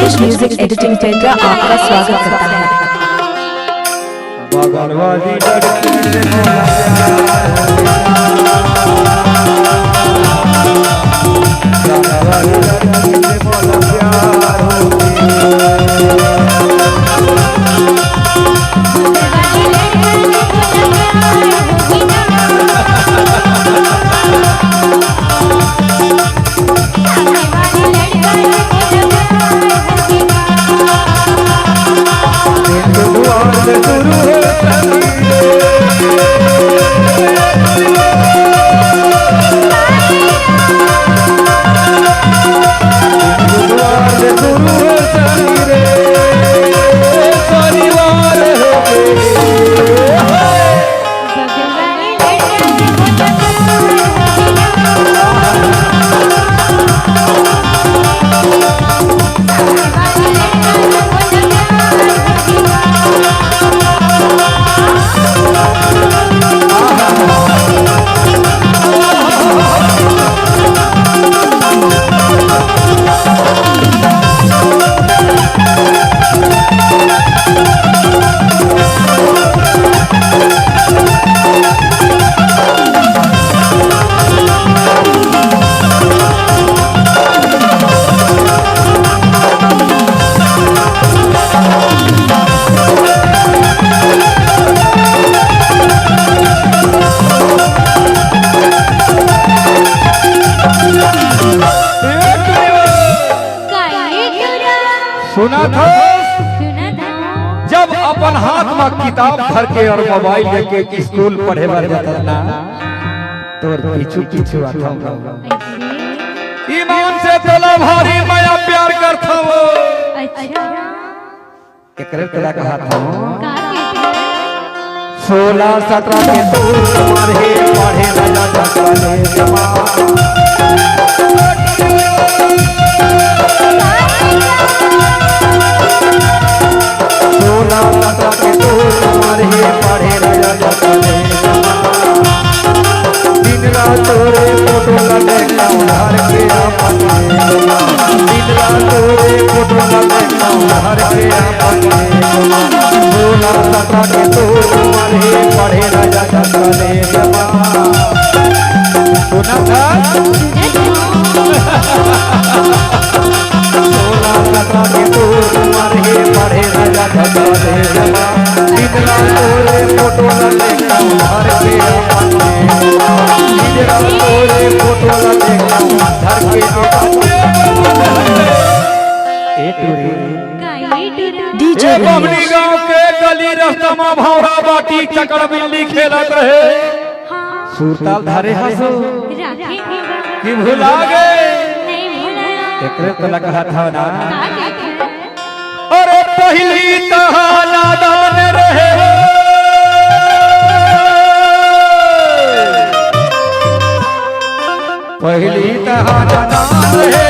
Brajesh music editing tender आपका स्वागत करता है। सुना था जब अपन हाथ में किताब भर के और मोबाइल लेके स्कूल पढ़े बर जाता ना तो पीछू पीछू आता ईमान से तोला भारी माया प्यार करता वो एकरे तेरा कहा था 16-17 के तू तुम्हारे पढ़े राजा जाता ले जमा पढ़े राजा जाता है दिन रात तोरे फोटो लगेगा उधार के आपने दिन रात तोरे फोटो लगेगा उधार के आपने 16-17 के तो तुम्हारे पढ़े राजा जाता है जमा सुना था 16-17 के तो तुम्हारे पढ़े राजा जाता है जमा तोरे फोटो लगेगा उधार के आपने तोरे फोटो लगेगा उधार के आपने डीजे बमनी गांव के गली रास्ता में भौरा बाटी चकर बिल्ली खेलत रहे सुरताल धारे हसो कि भुला गए एकरे तो लगा था ना अरे पहली तहाना दान रहे पहली तहाना दान रहे